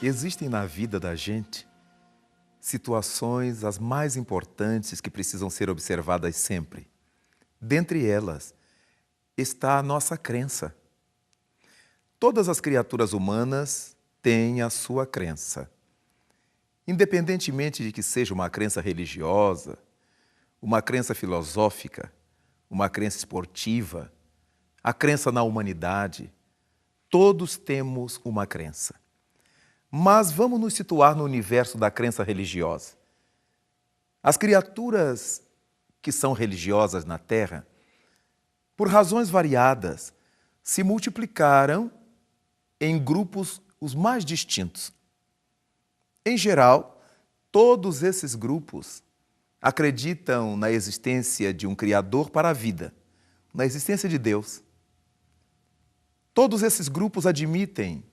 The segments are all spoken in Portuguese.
Existem na vida da gente situações as mais importantes que precisam ser observadas sempre. Dentre elas está a nossa crença. Todas as criaturas humanas têm a sua crença. Independentemente de que seja uma crença religiosa, uma crença filosófica, uma crença esportiva, a crença na humanidade, todos temos uma crença. Mas vamos nos situar no universo da crença religiosa. As criaturas que são religiosas na Terra, por razões variadas, se multiplicaram em grupos os mais distintos. Em geral, todos esses grupos acreditam na existência de um Criador para a vida, na existência de Deus. Todos esses grupos admitem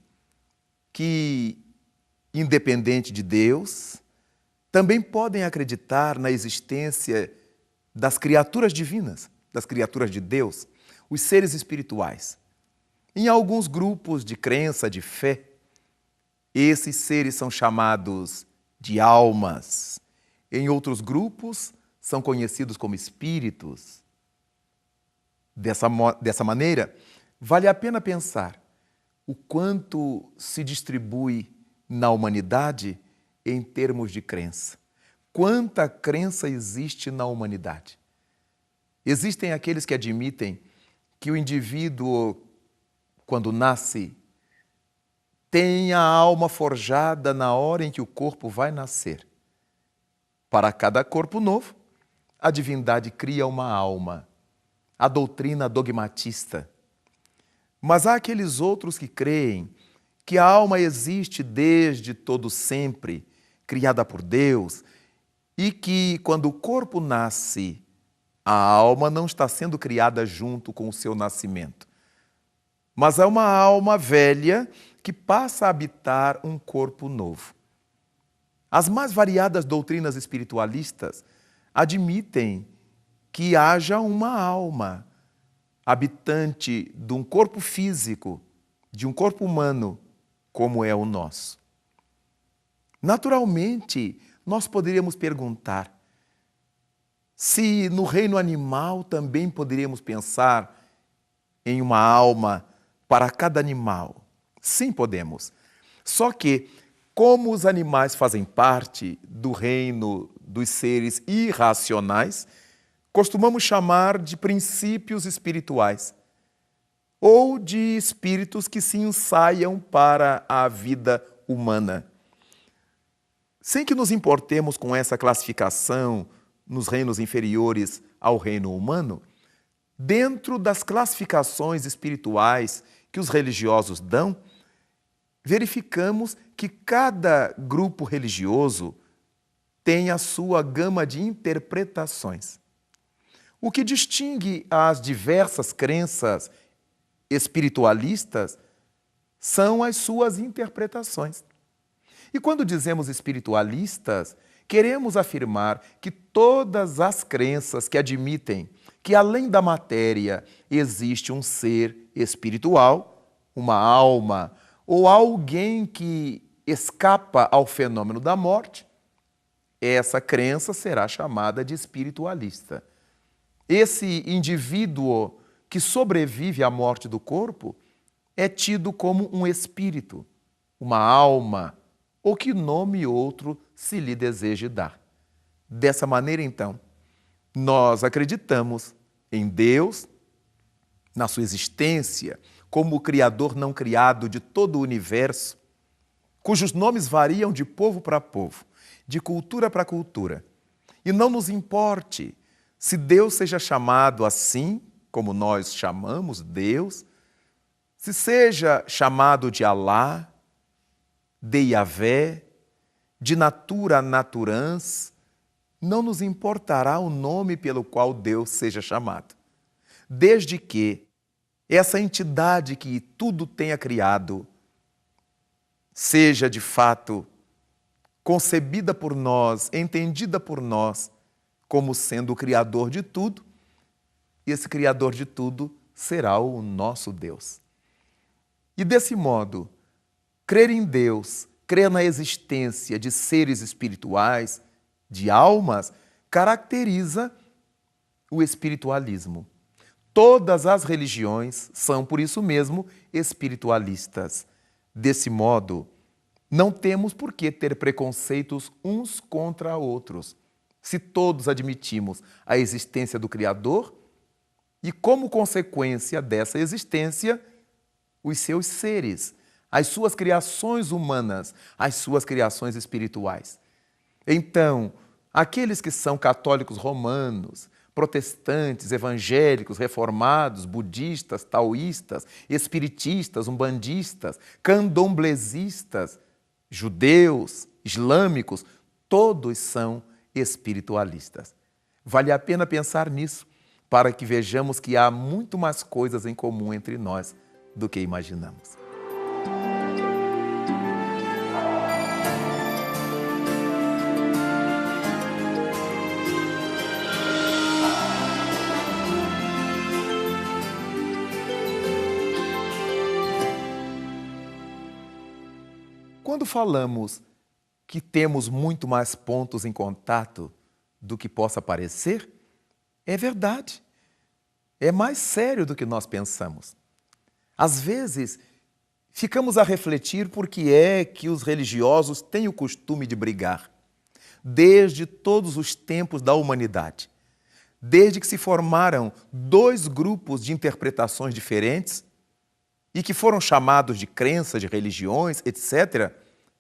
que, independente de Deus, também podem acreditar na existência das criaturas divinas, das criaturas de Deus, os seres espirituais. Em alguns grupos de crença, de fé, esses seres são chamados de almas. Em outros grupos, são conhecidos como espíritos. Dessa maneira, vale a pena pensar o quanto se distribui na humanidade em termos de crença. Quanta crença existe na humanidade? Existem aqueles que admitem que o indivíduo, quando nasce, tem a alma forjada na hora em que o corpo vai nascer. Para cada corpo novo, a divindade cria uma alma, a doutrina dogmatista. Mas há aqueles outros que creem que a alma existe desde todo sempre, criada por Deus, e que, quando o corpo nasce, a alma não está sendo criada junto com o seu nascimento. Mas é uma alma velha que passa a habitar um corpo novo. As mais variadas doutrinas espiritualistas admitem que haja uma alma habitante de um corpo físico, de um corpo humano, como é o nosso. Naturalmente, nós poderíamos perguntar se no reino animal também poderíamos pensar em uma alma para cada animal. Sim, podemos. Só que, como os animais fazem parte do reino dos seres irracionais, costumamos chamar de princípios espirituais ou de espíritos que se ensaiam para a vida humana. Sem que nos importemos com essa classificação nos reinos inferiores ao reino humano, dentro das classificações espirituais que os religiosos dão, verificamos que cada grupo religioso tem a sua gama de interpretações. O que distingue as diversas crenças espiritualistas são as suas interpretações. E quando dizemos espiritualistas, queremos afirmar que todas as crenças que admitem que além da matéria existe um ser espiritual, uma alma, ou alguém que escapa ao fenômeno da morte, essa crença será chamada de espiritualista. Esse indivíduo que sobrevive à morte do corpo é tido como um espírito, uma alma, ou que nome outro se lhe deseje dar. Dessa maneira, então, nós acreditamos em Deus, na sua existência, como o Criador não criado de todo o universo, cujos nomes variam de povo para povo, de cultura para cultura. E não nos importe se Deus seja chamado assim, como nós chamamos Deus, se seja chamado de Alá, de Yahvé, de natura naturans, não nos importará o nome pelo qual Deus seja chamado. Desde que essa entidade que tudo tenha criado seja, de fato, concebida por nós, entendida por nós, como sendo o Criador de tudo, e esse Criador de tudo será o nosso Deus. E desse modo, crer em Deus crer na existência de seres espirituais, de almas, caracteriza o espiritualismo. Todas as religiões são, por isso mesmo, espiritualistas. Desse modo, não temos por que ter preconceitos uns contra outros, se todos admitimos a existência do Criador e, como consequência dessa existência, os seus seres, as suas criações humanas, as suas criações espirituais. Então, aqueles que são católicos romanos, protestantes, evangélicos, reformados, budistas, taoístas, espiritistas, umbandistas, candomblessistas, judeus, islâmicos, todos são espiritualistas. Vale a pena pensar nisso, para que vejamos que há muito mais coisas em comum entre nós do que imaginamos. Quando falamos que temos muito mais pontos em contato do que possa parecer, é verdade. É mais sério do que nós pensamos. Às vezes, ficamos a refletir por que é que os religiosos têm o costume de brigar, desde todos os tempos da humanidade. Desde que se formaram dois grupos de interpretações diferentes e que foram chamados de crenças, de religiões, etc.,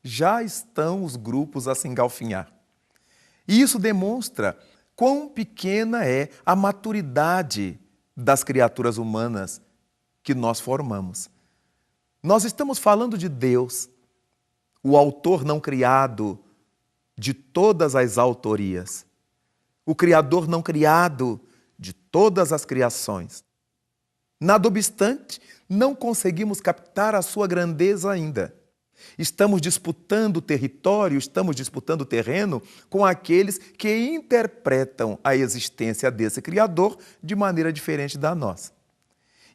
já estão os grupos a se engalfinhar. E isso demonstra quão pequena é a maturidade das criaturas humanas que nós formamos. Nós estamos falando de Deus, o autor não criado de todas as autorias, o Criador não criado de todas as criações. Nada obstante, não conseguimos captar a sua grandeza ainda. Estamos disputando território, estamos disputando terreno com aqueles que interpretam a existência desse Criador de maneira diferente da nossa.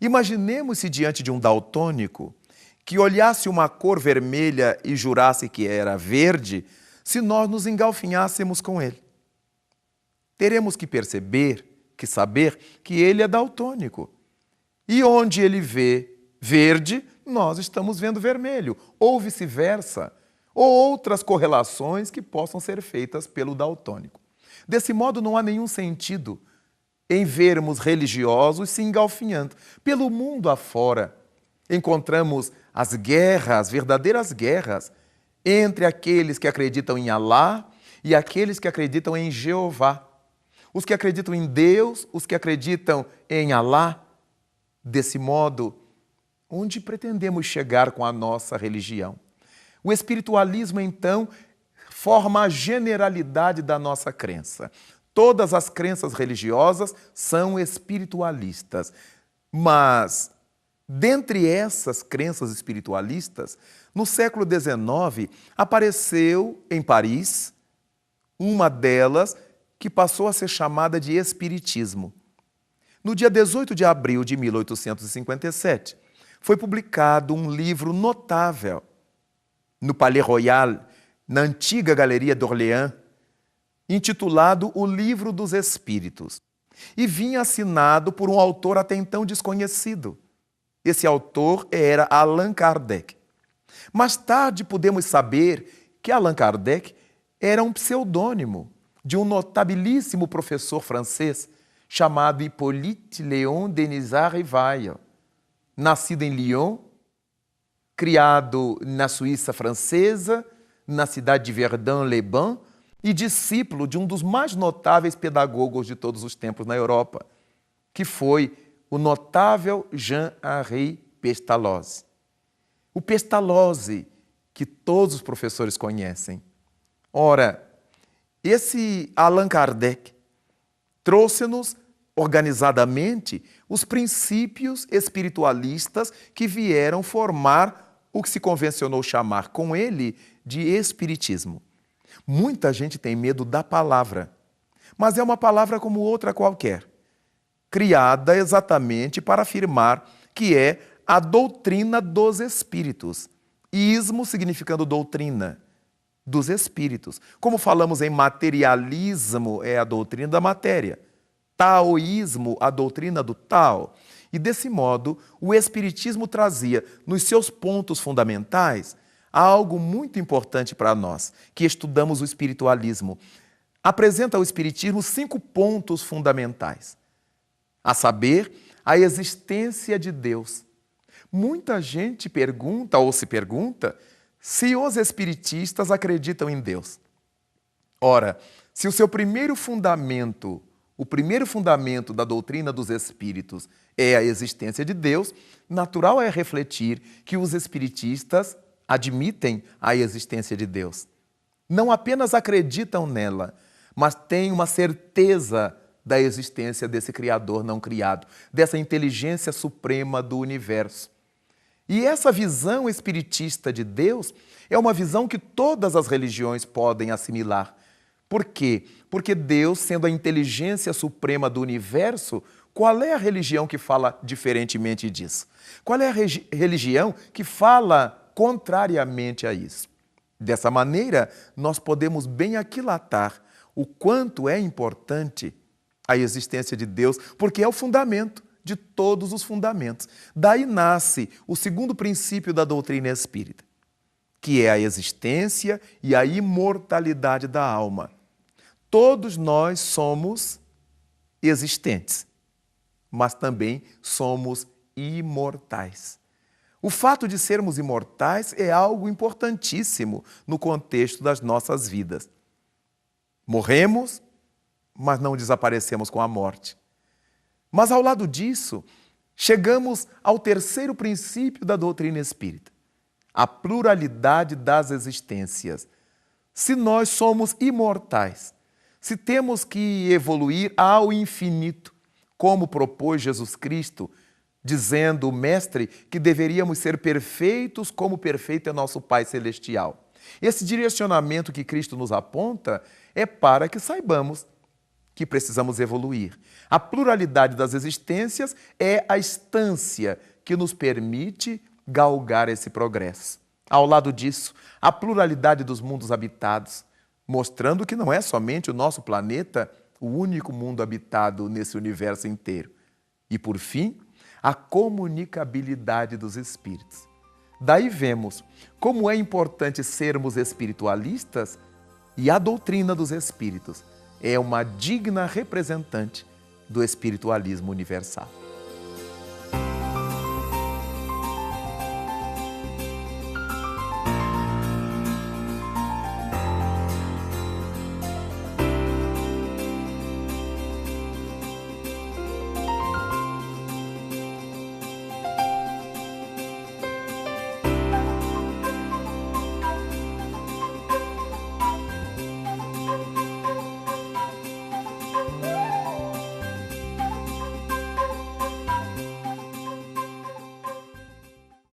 Imaginemos-se diante de um daltônico que olhasse uma cor vermelha e jurasse que era verde, se nós nos engalfinhássemos com ele. Teremos que perceber, que saber que ele é daltônico. E onde ele vê verde, nós estamos vendo vermelho, ou vice-versa, ou outras correlações que possam ser feitas pelo daltônico. Desse modo, não há nenhum sentido em vermos religiosos se engalfinhando. Pelo mundo afora, encontramos as guerras, verdadeiras guerras, entre aqueles que acreditam em Alá e aqueles que acreditam em Jeová. Os que acreditam em Deus, os que acreditam em Alá. Desse modo, onde pretendemos chegar com a nossa religião? O espiritualismo, então, forma a generalidade da nossa crença. Todas as crenças religiosas são espiritualistas. Mas, dentre essas crenças espiritualistas, no século XIX, apareceu em Paris uma delas que passou a ser chamada de espiritismo. No dia 18 de abril de 1857, foi publicado um livro notável no Palais Royal, na antiga Galeria d'Orléans, intitulado O Livro dos Espíritos, e vinha assinado por um autor até então desconhecido. Esse autor era Allan Kardec. Mais tarde podemos saber que Allan Kardec era um pseudônimo de um notabilíssimo professor francês chamado Hippolyte Léon Denisard Rivail, nascido em Lyon, criado na Suíça francesa, na cidade de Verdun-les-Bains, e discípulo de um dos mais notáveis pedagogos de todos os tempos na Europa, que foi o notável Jean-Henri Pestalozzi. O Pestalozzi, que todos os professores conhecem. Ora, esse Allan Kardec trouxe-nos organizadamente os princípios espiritualistas que vieram formar o que se convencionou chamar com ele de espiritismo. Muita gente tem medo da palavra, mas é uma palavra como outra qualquer, criada exatamente para afirmar que é a doutrina dos espíritos. Ismo significando doutrina dos espíritos. Como falamos em materialismo, é a doutrina da matéria. Taoísmo, a doutrina do Tao. E desse modo, o Espiritismo trazia, nos seus pontos fundamentais, algo muito importante para nós, que estudamos o espiritualismo. Apresenta ao Espiritismo 5 pontos fundamentais, a saber, a existência de Deus. Muita gente pergunta ou se pergunta se os espiritistas acreditam em Deus. Ora, se o seu primeiro fundamento, o primeiro fundamento da doutrina dos espíritos é a existência de Deus, natural é refletir que os espiritistas admitem a existência de Deus. Não apenas acreditam nela, mas têm uma certeza da existência desse Criador não criado, dessa inteligência suprema do universo. E essa visão espiritista de Deus é uma visão que todas as religiões podem assimilar. Por quê? Porque Deus, sendo a inteligência suprema do universo, qual é a religião que fala diferentemente disso? Qual é a religião que fala contrariamente a isso? Dessa maneira, nós podemos bem aquilatar o quanto é importante a existência de Deus, porque é o fundamento de todos os fundamentos. Daí nasce o segundo princípio da doutrina espírita, que é a existência e a imortalidade da alma. Todos nós somos existentes, mas também somos imortais. O fato de sermos imortais é algo importantíssimo no contexto das nossas vidas. Morremos, mas não desaparecemos com a morte. Mas, ao lado disso, chegamos ao terceiro princípio da doutrina espírita, a pluralidade das existências. Se nós somos imortais, se temos que evoluir ao infinito, como propôs Jesus Cristo, dizendo o Mestre que deveríamos ser perfeitos como perfeito é nosso Pai Celestial. Esse direcionamento que Cristo nos aponta é para que saibamos que precisamos evoluir. A pluralidade das existências é a instância que nos permite galgar esse progresso. Ao lado disso, a pluralidade dos mundos habitados, mostrando que não é somente o nosso planeta o único mundo habitado nesse universo inteiro. E, por fim, a comunicabilidade dos espíritos. Daí vemos como é importante sermos espiritualistas e a doutrina dos espíritos é uma digna representante do espiritualismo universal.